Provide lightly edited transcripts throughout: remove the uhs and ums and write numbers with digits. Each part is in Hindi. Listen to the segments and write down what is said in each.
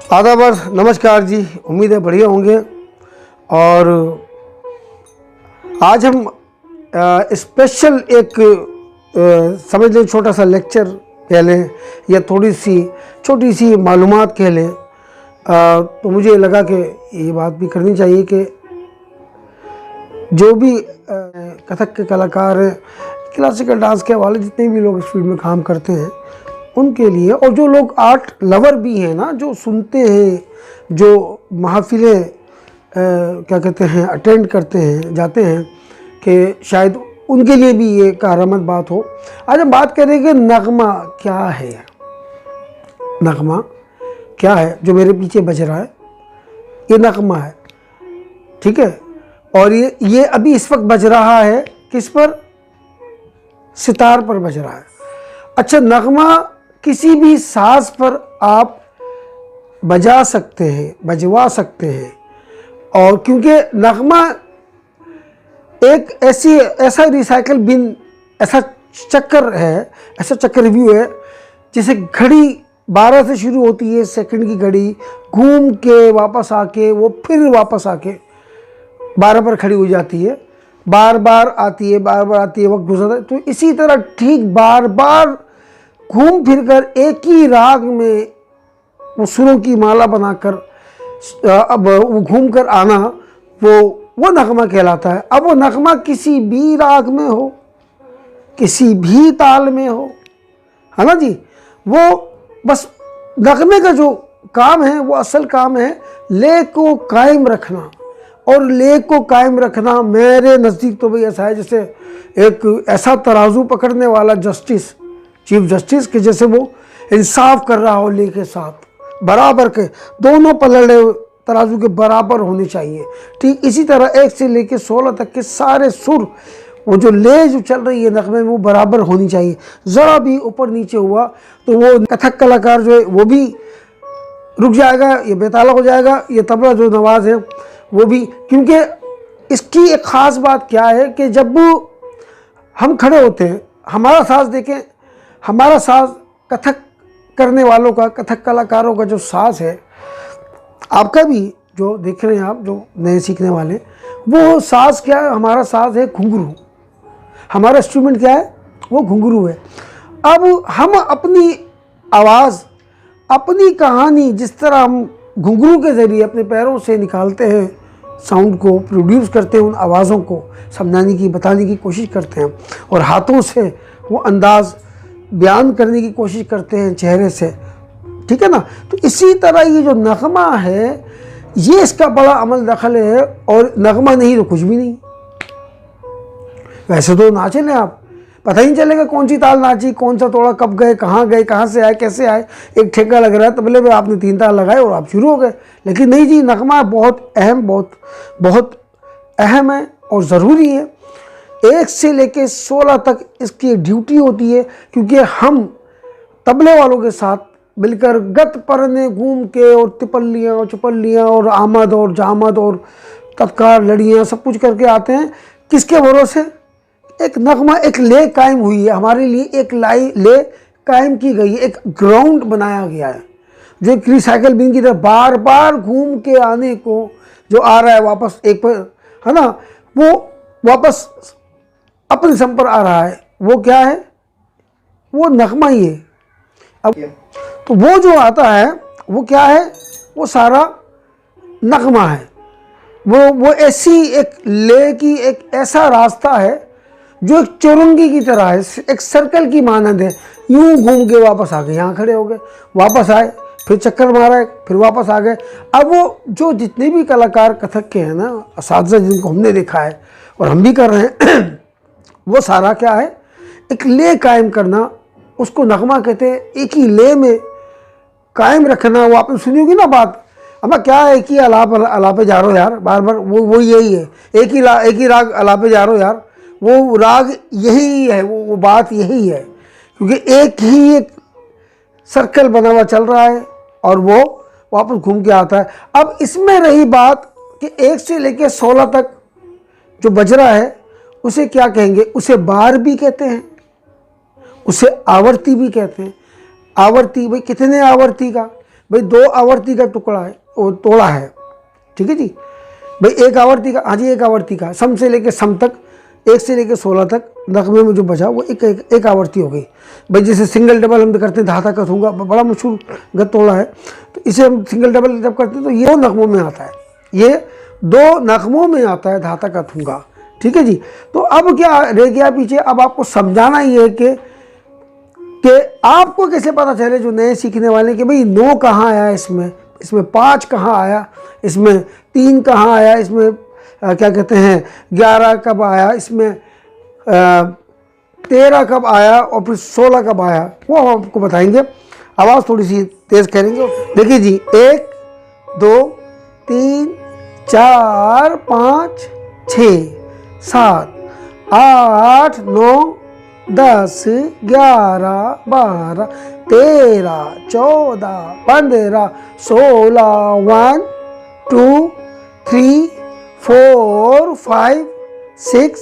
आदाब, नमस्कार जी। उम्मीद है बढ़िया होंगे। और आज हम स्पेशल एक समझ लें छोटा सा लेक्चर कह लें या थोड़ी सी छोटी सी मालूमात कह लें। तो मुझे लगा कि ये बात भी करनी चाहिए कि जो भी कथक के कलाकार हैं, क्लासिकल डांस के हवाले जितने भी लोग इस फील्ड में काम करते हैं उनके लिए, और जो लोग आर्ट लवर भी हैं ना, जो सुनते हैं, जो महफिलें क्या कहते हैं अटेंड करते हैं, जाते हैं, कि शायद उनके लिए भी ये कारआमद बात हो। आज हम बात करेंगे नगमा क्या है। नगमा क्या है जो मेरे पीछे बज रहा है, ये नगमा है, ठीक है। और ये अभी इस वक्त बज रहा है किस पर? सितार पर बज रहा है। अच्छा, नगमा किसी भी साज पर आप बजा सकते हैं, बजवा सकते हैं। और क्योंकि नगमा एक ऐसा रिसाइकल बिन, ऐसा चक्कर है, ऐसा चक्रव्यूह है, जैसे घड़ी 12 से शुरू होती है, सेकंड की घड़ी घूम के वापस आके वो फिर वापस आके 12 पर खड़ी हो जाती है, बार बार आती है, बार बार आती है, वक्त गुजरता है। तो इसी तरह ठीक बार बार घूम फिर कर एक ही राग में वो सुरों की माला बनाकर अब वो घूम कर आना, वो नगमा कहलाता है। अब वो नगमा किसी भी राग में हो, किसी भी ताल में हो, है ना जी। वो बस नगमे का जो काम है, वो असल काम है ले को कायम रखना। और ले को कायम रखना मेरे नज़दीक तो भाई ऐसा है जैसे एक ऐसा तराजू पकड़ने वाला जस्टिस, चीफ जस्टिस के जैसे वो इंसाफ कर रहा हो, ले के साथ बराबर के दोनों पलड़े तराजू के बराबर होने चाहिए। ठीक इसी तरह 1 से लेकर 16 तक के सारे सुर, वो जो ले जो चल रही है नगमे में, वो बराबर होनी चाहिए। ज़रा भी ऊपर नीचे हुआ तो वो कथक कलाकार जो है वो भी रुक जाएगा, ये बेताला हो जाएगा, ये तबला जो नवाज है वो भी। क्योंकि इसकी एक ख़ास बात क्या है कि जब हम खड़े होते हैं, हमारा साज देखें, हमारा साज कथक करने वालों का, कथक कलाकारों का जो साज है, आपका भी जो देख रहे हैं आप, जो नए सीखने वाले, वो साज क्या है? हमारा साज है घुंघरू। हमारा इंस्ट्रूमेंट क्या है? वो घुंघरू है। अब हम अपनी आवाज़, अपनी कहानी जिस तरह हम घुंघरू के ज़रिए अपने पैरों से निकालते हैं, साउंड को प्रोड्यूस करते हैं, उन आवाज़ों को समझाने की, बताने की कोशिश करते हैं, और हाथों से वो अंदाज़ बयान करने की कोशिश करते हैं चेहरे से, ठीक है ना। तो इसी तरह ये जो नगमा है, ये इसका बड़ा अमल दखल है। और नगमा नहीं तो कुछ भी नहीं। वैसे तो नाचे लें आप, पता ही नहीं चलेगा कौन सी ताल नाची, कौन सा तोड़ा, कब गए, कहाँ से आए, कैसे आए। एक ठेका लग रहा है तबले पे, आपने 3 ताल लगाए और आप शुरू हो गए। लेकिन नहीं जी, नगमा बहुत अहम, बहुत अहम है और ज़रूरी है। 1 से लेकर 16 तक इसकी ड्यूटी होती है। क्योंकि हम तबले वालों के साथ मिलकर गत परने घूम के और तिपल्लियाँ और चुपल्लियाँ और आमद और जामद और तत्कार लड़ियाँ सब कुछ करके आते हैं। किसके भरोसे? एक नगमा, एक ले कायम हुई है हमारे लिए, एक ले कायम की गई है, एक ग्राउंड बनाया गया है जो एक रिसाइकल बिन की तरह बार बार घूम के आने को, जो आ रहा है वापस एक पर, है ना, वो वापस अपने सम पर आ रहा है। वो क्या है? वो नगमा ही है। अब तो वो जो आता है वो क्या है? वो सारा नगमा है। वो ऐसी एक ले की एक ऐसा रास्ता है जो एक चौरंगी की तरह है, एक सर्कल की मानंद है। यूं घूम के वापस आ गए, यहाँ खड़े हो गए, वापस आए, फिर चक्कर मारा, फिर वापस आ गए। अब वो जो जितने भी कलाकार कथक के हैं ना, असातिज़ा जिनको हमने देखा है और हम भी कर रहे हैं, वो सारा क्या है? एक ले कायम करना, उसको नगमा कहते हैं। एक ही ले में कायम रखना। वो आपने सुनी होगी ना बात, अब क्या है, एक ही अलापे जा रहे हो यार, बार बार वो यही है, एक ही राग अलापे जा रहे हो यार, वो राग यही है, वो बात यही है। क्योंकि एक ही एक सर्कल बना हुआ चल रहा है और वो वापस घूम के आता है। अब इसमें रही बात कि 1 से लेकर 16 तक जो बज रहा है उसे क्या कहेंगे? उसे बार भी कहते हैं, उसे आवर्ती भी कहते हैं। आवर्ती भाई कितने आवर्ती का? भाई 2 आवर्ती का टुकड़ा है, वो तोड़ा है, ठीक है जी। भाई एक आवर्ती का, हाँ जी एक आवर्ती का, सम से लेके सम तक, 1 से लेके 16 तक नगमे में जो बचा वो एक आवर्ती हो गई। भाई जैसे सिंगल डबल हम करते हैं, धाता का थूंगा बड़ा मशहूर गतोड़ा है, तो इसे हम सिंगल डबल जब करते हैं तो ये 2 नगमों में आता है, ये 2 नगमों में आता है धाता का थूंगा, ठीक है जी। तो अब क्या रह गया पीछे, अब आपको समझाना ये है कि आपको कैसे पता चले जो नए सीखने वाले कि भाई 9 कहाँ आया, इसमें 5 कहाँ आया, इसमें 3 कहाँ आया, इसमें क्या कहते हैं 11 कब आया, इसमें 13 कब आया और फिर 16 कब आया, वो हम आपको बताएंगे। आवाज़ थोड़ी सी तेज़ करेंगे। देखिए जी, 1 2 3 4 5 6 7 8 9 10 11 12 13 14 15 16 1 2 3 4 5 6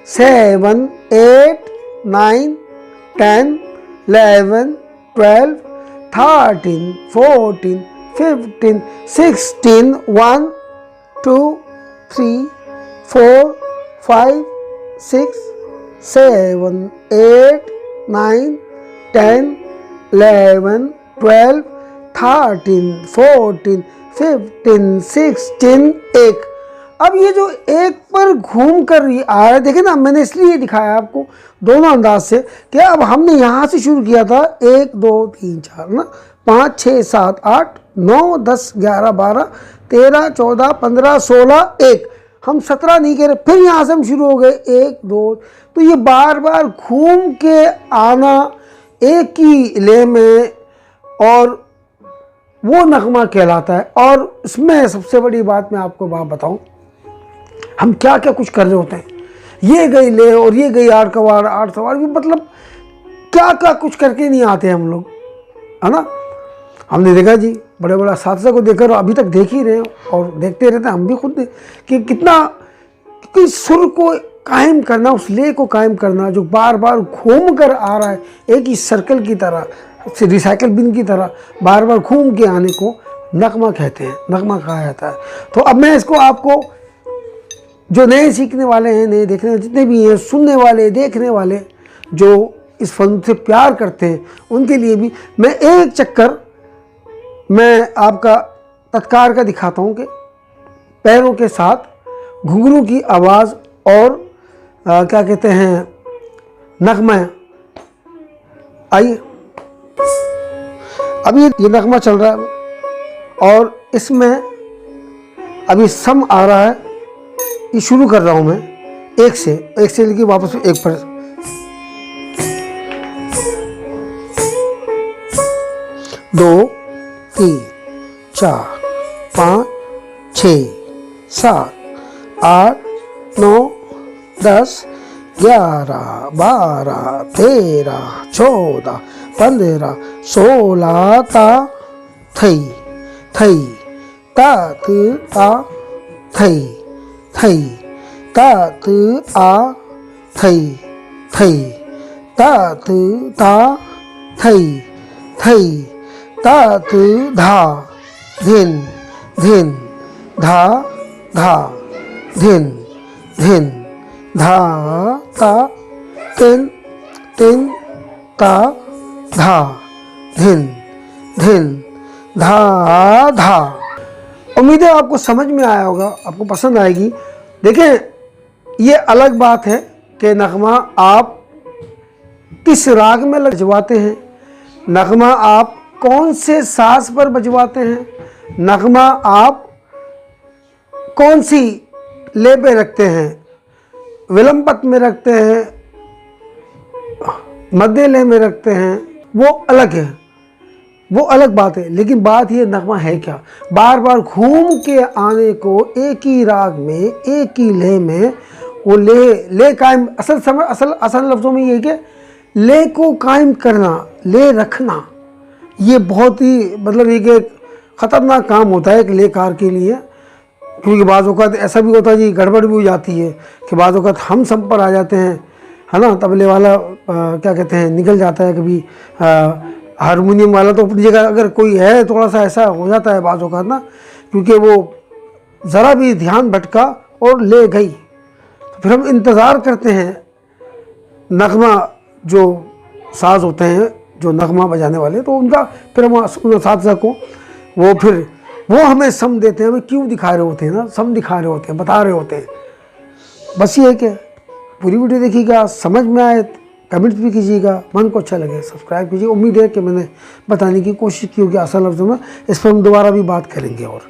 7 8 9 10 11 12 13 14 15 16 1 2 3 4 5 6 7 8 9 10 11 12 13 14 15 16 1। अब ये जो एक पर घूम कर आ रहा है, देखे ना, मैंने इसलिए दिखाया आपको दोनों अंदाज से कि अब हमने यहाँ से शुरू किया था 1 2 3 4 ना, 5 6 7 8 9 10 11 12 13 14 15 16 1, हम 17 नहीं कह रहे, फिर यहाँ से हम शुरू हो गए 1 2, तो ये बार बार घूम के आना एक ही ले में, और वो नगमा कहलाता है। और इसमें सबसे बड़ी बात मैं आपको बात बताऊं, हम क्या क्या कुछ कर रहे होते हैं, ये गई ले और ये गई 8 कवाड़ 8 सवार, मतलब क्या क्या कुछ करके नहीं आते हम लोग, है ना। हमने देखा जी, बड़े बड़ा साथी को देखकर अभी तक देख ही रहे हैं और देखते रहते हैं हम भी खुद कि कितना, कि सुर को कायम करना, उस ले को कायम करना जो बार बार घूम कर आ रहा है, एक ही सर्कल की तरह, रिसाइकल बिन की तरह बार बार घूम के आने को नगमा कहते हैं, नगमा कहा जाता है। तो अब मैं इसको आपको, जो नए सीखने वाले हैं, नए देखने वाले जितने भी हैं, सुनने वाले देखने वाले जो इस फन से प्यार करते हैं, उनके लिए भी मैं एक चक्कर मैं आपका तत्कार का दिखाता हूँ कि पैरों के साथ घुंघरू की आवाज़ और क्या कहते हैं नगमा। आइए, अभी ये नगमा चल रहा है और इसमें अभी सम आ रहा है, ये शुरू कर रहा हूँ मैं एक से लेके वापस एक पर, 2 3 4 5 6 7 8 9 10 11 12 13 14 15 16 ता थई थई ता आ थई थई ता आ थई थई ता थई थई ता धा धिन धिन धा धा धिन धिन धा ता तिन तिन ता धा धिन धिन धा धा। उम्मीद है आपको समझ में आया होगा, आपको पसंद आएगी। देखें, ये अलग बात है कि नगमा आप किस राग में बजवाते हैं, नगमा आप कौन से साज पर बजवाते हैं, नगमा आप कौन सी ले पे रखते हैं, विलंबत में रखते हैं, मध्य ले में रखते हैं, वो अलग है, वो अलग बात है। लेकिन बात ये नगमा है क्या, बार बार घूम के आने को एक ही राग में, एक ही ले में, वो ले कायम, असल लफ्ज़ों में ये कि ले को कायम करना, ले रखना, ये बहुत ही मतलब एक ख़तरनाक काम होता है एक लेकार के लिए। क्योंकि बाज़ औक़ात ऐसा भी होता है जी, गड़बड़ भी हो जाती है कि बाज़ औक़ात हम सम पर आ जाते हैं, है ना, तबले वाला क्या कहते हैं निकल जाता है, कभी हारमोनियम वाला तो अपनी जगह, अगर कोई है थोड़ा सा ऐसा हो जाता है बाज़ों का ना, क्योंकि वो ज़रा भी ध्यान भटका और ले गई, तो फिर हम इंतज़ार करते हैं नगमा, जो साज होते हैं जो नगमा बजाने वाले, तो उनका फिर हम उन साज़ को वो हमें सम देते हैं, हमें क्यों दिखा रहे होते हैं ना, सम दिखा रहे होते हैं, बता रहे होते हैं। बस ये है कि पूरी वीडियो देखिएगा, समझ में आए कमेंट्स भी कीजिएगा, मन को अच्छा लगे सब्सक्राइब कीजिए। उम्मीद है कि मैंने बताने की कोशिश की होगी आसान लफ्ज़ों में। इस पर हम दोबारा भी बात करेंगे और